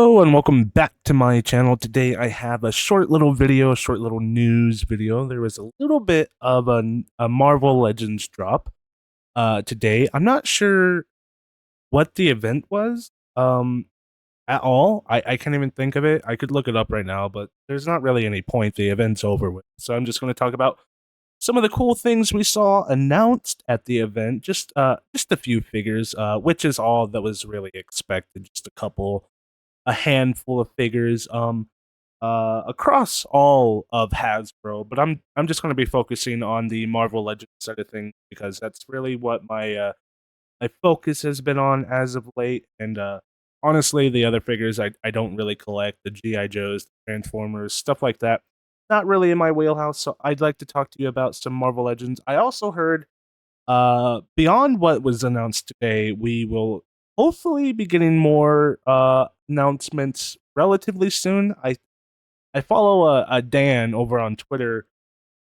Hello and welcome back to my channel. Today I have a short little video, a short little news video. There was a little bit of a Marvel Legends drop today. I'm not sure what the event was at all. I can't even think of it. I could look it up right now, but there's not really any point. The event's over with. So I'm just going to talk about some of the cool things we saw announced at the event. Just a few figures, which is all that was really expected. Just a handful of figures across all of Hasbro, but I'm just going to be focusing on the Marvel Legends side of things because that's really what my focus has been on as of late. And honestly, the other figures I don't really collect, the GI Joes, the Transformers, stuff like that. Not really in my wheelhouse. So I'd like to talk to you about some Marvel Legends. I also heard beyond what was announced today, we will hopefully be getting more announcements relatively soon. I follow a Dan over on Twitter,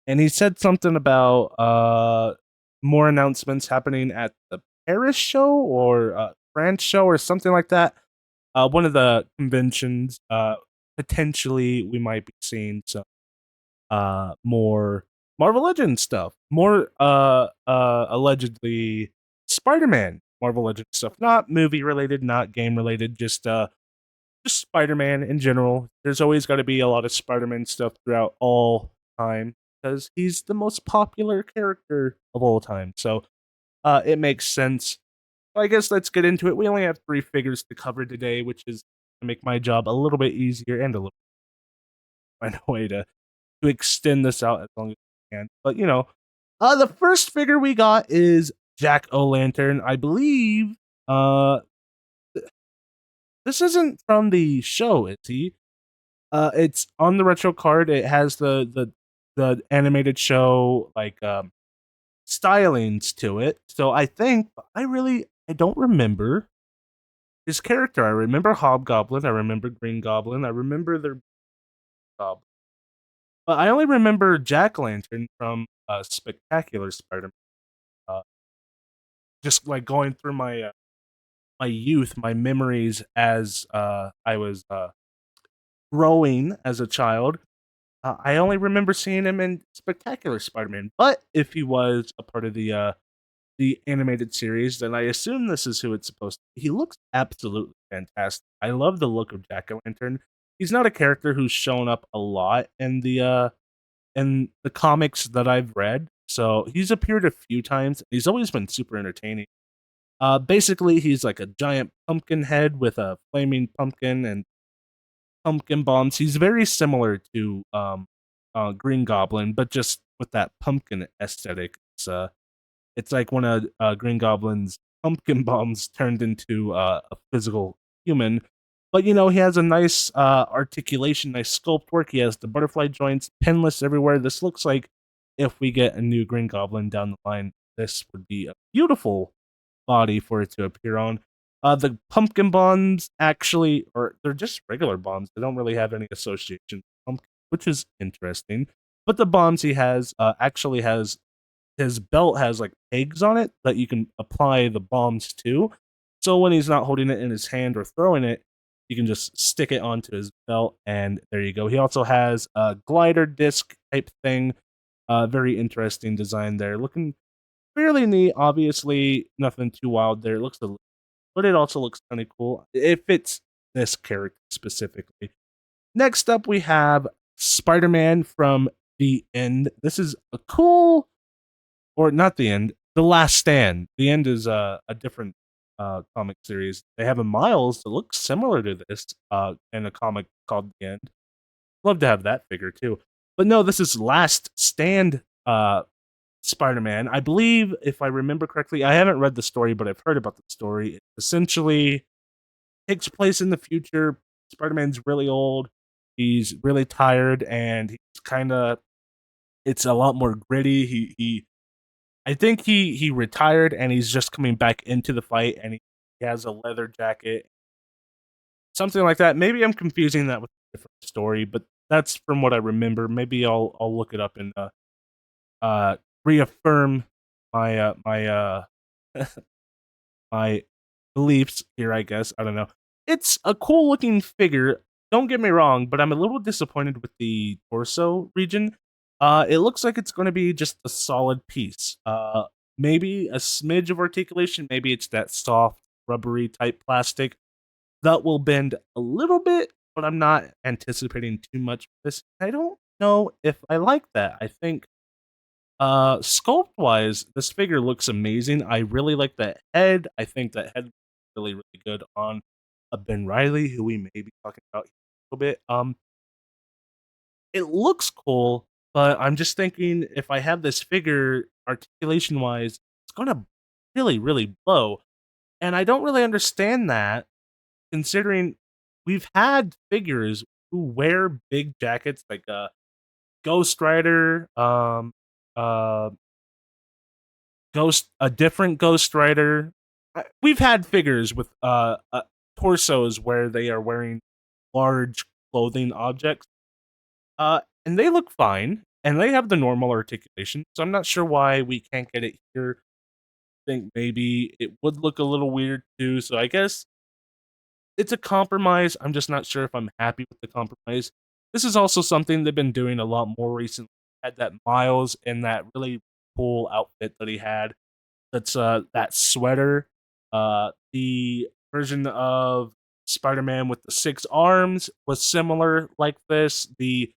and he said something about more announcements happening at the Paris show or France show or something like that. One of the conventions. Potentially, we might be seeing some more Marvel Legends stuff, more allegedly Spider-Man Marvel Legends stuff, not movie related, not game related, just Spider-Man in general. There's always got to be a lot of Spider-Man stuff throughout all time because he's the most popular character of all time. So it makes sense. I guess let's get into it. We only have 3 figures to cover today, which is to make my job a little bit easier and a little find a way to extend this out as long as we can. But the first figure we got is Jack O'Lantern. I believe this isn't from the show, is he? It's on the retro card. It has the animated show stylings to it. So I think I don't remember his character. I remember Hobgoblin. I remember Green Goblin. I remember their Goblin. But I only remember Jack Lantern from Spectacular Spider-Man. Uh, just like going through my youth, my memories as I was growing as a child. I only remember seeing him in Spectacular Spider-Man. But if he was a part of the animated series, then I assume this is who it's supposed to be. He looks absolutely fantastic. I love the look of Jack O'Lantern. He's not a character who's shown up a lot in the comics that I've read. So he's appeared a few times. He's always been super entertaining. Basically, he's like a giant pumpkin head with a flaming pumpkin and pumpkin bombs. He's very similar to Green Goblin, but just with that pumpkin aesthetic. It's like one of Green Goblin's pumpkin bombs turned into a physical human. But he has a nice articulation, nice sculpt work. He has the butterfly joints, pinless everywhere. This looks like if we get a new Green Goblin down the line, this would be a beautiful body for it to appear on. The pumpkin bombs actually, or they're just regular bombs. They don't really have any association with pumpkin, which is interesting. But the bombs he has actually has his belt has like pegs on it that you can apply the bombs to. So when he's not holding it in his hand or throwing it, you can just stick it onto his belt, and there you go. He also has a glider disc type thing. Very interesting design there. Looking fairly neat. Obviously, nothing too wild there. It looks, but it also looks kind of cool. It fits this character specifically. Next up, we have Spider-Man from the End. This is a cool, or not the End, the Last Stand. The End is a different comic series. They have a Miles that looks similar to this in a comic called The End. Love to have that figure too. But no, this is Last Stand Spider-Man. I believe, if I remember correctly, I haven't read the story, but I've heard about the story. It essentially takes place in the future. Spider-Man's really old. He's really tired, and he's kind of. It's a lot more gritty. I think he retired, and he's just coming back into the fight, and he has a leather jacket, something like that. Maybe I'm confusing that with a different story, but that's from what I remember. Maybe I'll look it up and uh reaffirm my my beliefs here, I guess. I don't know. it's a cool looking figure. Don't get me wrong, but I'm a little disappointed with the torso region. It looks like it's going to be just a solid piece. Maybe a smidge of articulation. Maybe it's that soft, rubbery type plastic that will bend a little bit, but I'm not anticipating too much for this. I don't know if I like that. I think sculpt wise, this figure looks amazing. I really like that head. I think that head really, really good on a Ben Riley, who we may be talking about a little bit. It looks cool, but I'm just thinking if I have this figure articulation wise, it's gonna really, really blow. And I don't really understand that considering we've had figures who wear big jackets like Ghost Rider, uh a different Ghost Rider. We've had figures with torsos where they are wearing large clothing objects, and they look fine, and they have the normal articulation. So I'm not sure why we can't get it here. I think maybe it would look a little weird too. So I guess it's a compromise. I'm just not sure if I'm happy with the compromise. This is also something they've been doing a lot more recently. Had that Miles in that really cool outfit that he had. That's that sweater. The version of Spider-Man with the 6 arms was similar like this. The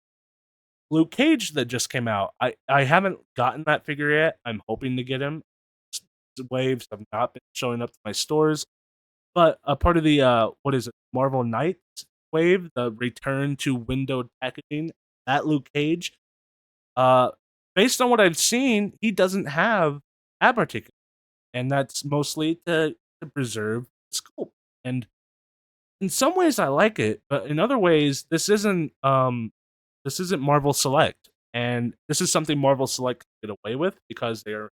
Luke Cage that just came out. I haven't gotten that figure yet. I'm hoping to get him. Waves have not been showing up to my stores, but a part of the what is it, Marvel Knights wave, the return to windowed packaging, that Luke Cage. Uh, Based on what I've seen, he doesn't have ab articulation, and that's mostly to preserve sculpt. And in some ways, I like it, but in other ways, this isn't Marvel Select, and this is something Marvel Select can get away with because they're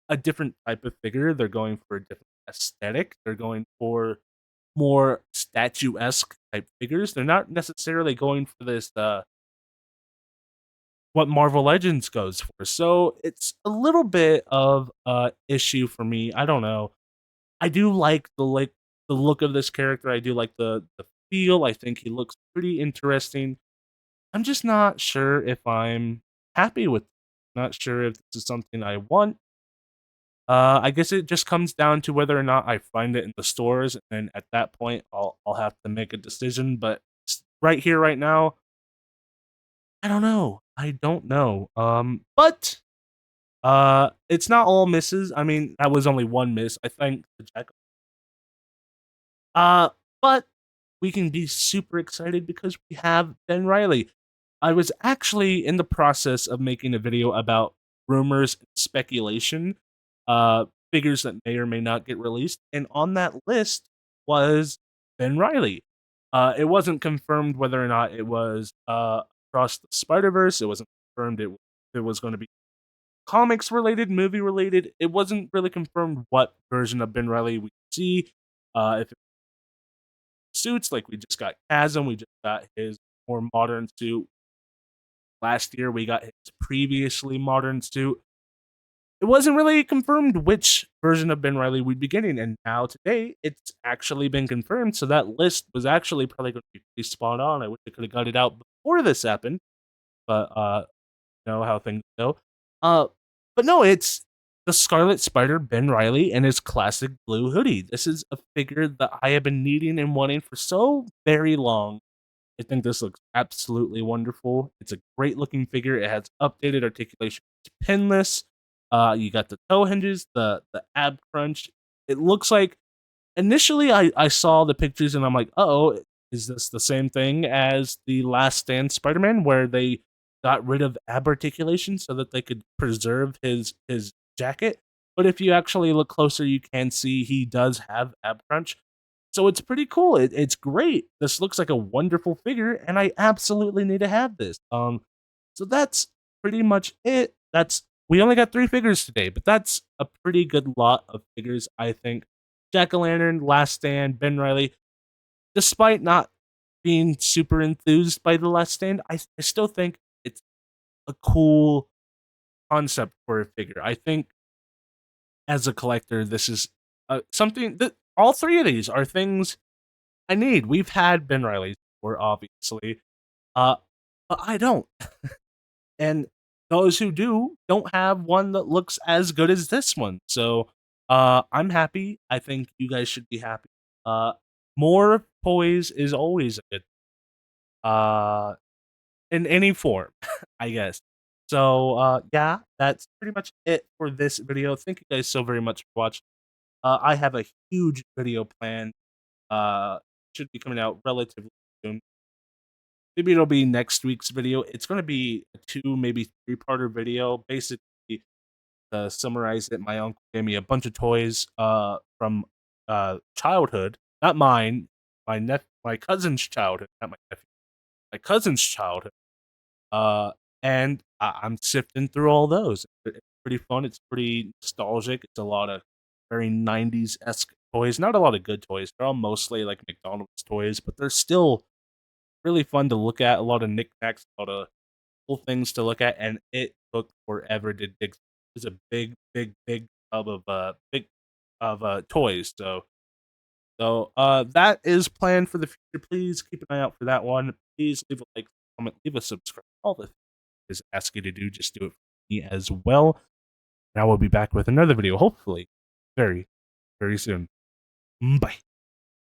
a different type of figure. They're going for a different aesthetic. They're going for more statuesque type figures. They're not necessarily going for this what Marvel Legends goes for. So it's a little bit of a issue for me. I don't know. I do like the look of this character. I do like the feel. I think he looks pretty interesting. I'm just not sure if I'm happy with. Not sure if this is something I want. I guess it just comes down to whether or not I find it in the stores, and at that point, I'll have to make a decision. But right here, right now, I don't know. I don't know. But it's not all misses. I mean, that was only one miss. I think the Jack. Uh, but we can be super excited because we have Ben Riley. I was actually in the process of making a video about rumors and speculation, figures that may or may not get released, and on that list was Ben Riley. It wasn't confirmed whether or not it was across the Spider Verse. It wasn't confirmed it was going to be comics related, movie related. It wasn't really confirmed what version of Ben Riley we see. If it suits, like we just got Chasm, we just got his more modern suit. Last year we got his previously modern suit. It wasn't really confirmed which version of Ben Riley we'd be getting, and now today it's actually been confirmed. So that list was actually probably going to be pretty spot on. I wish I could have got it out before this happened, but you know how things go. Uh, but no, it's the Scarlet Spider Ben Riley and his classic blue hoodie. This is a figure that I have been needing and wanting for so very long. I think this looks absolutely wonderful. It's a great looking figure. It has updated articulation. It's pinless. You got the toe hinges, the ab crunch. It looks like initially I saw the pictures and I'm like, oh, is this the same thing as the Last Stand Spider-Man where they got rid of ab articulation so that they could preserve his jacket? But if you actually look closer, you can see he does have ab crunch. So it's pretty cool. It's great. This looks like a wonderful figure, and I absolutely need to have this. So that's pretty much it. That's we only got 3 figures today, but that's a pretty good lot of figures, I think. Jack o' Lantern, Last Stand, Ben Riley. Despite not being super enthused by the Last Stand, I still think it's a cool concept for a figure. I think as a collector, this is something that all 3 of these are things I need. We've had Ben Riley's before, obviously, uh, but I don't. And those who do don't have one that looks as good as this one. So I'm happy. I think you guys should be happy. Uh, more toys is always a good in any form, I guess. So yeah, that's pretty much it for this video. Thank you guys so very much for watching. I have a huge video planned. Uh, should be coming out relatively soon. Maybe it'll be next week's video. It's going to be a 2, maybe 3-parter video. Basically, to summarize it, my uncle gave me a bunch of toys from childhood, not mine, my cousin's childhood, not my nephew, my cousin's childhood. Uh, and I'm sifting through all those. It's pretty fun. It's pretty nostalgic. It's a lot of very 90s esque toys. Not a lot of good toys. They're all mostly like McDonald's toys, but they're still really fun to look at. A lot of knickknacks, a lot of cool things to look at, and it took forever to dig. It was a big, big, big tub of toys. So that is planned for the future. Please keep an eye out for that one. Please leave a like, comment, leave a subscribe. All the things I ask you to do, just do it for me as well. And I will be back with another video, hopefully, very, very soon. Bye.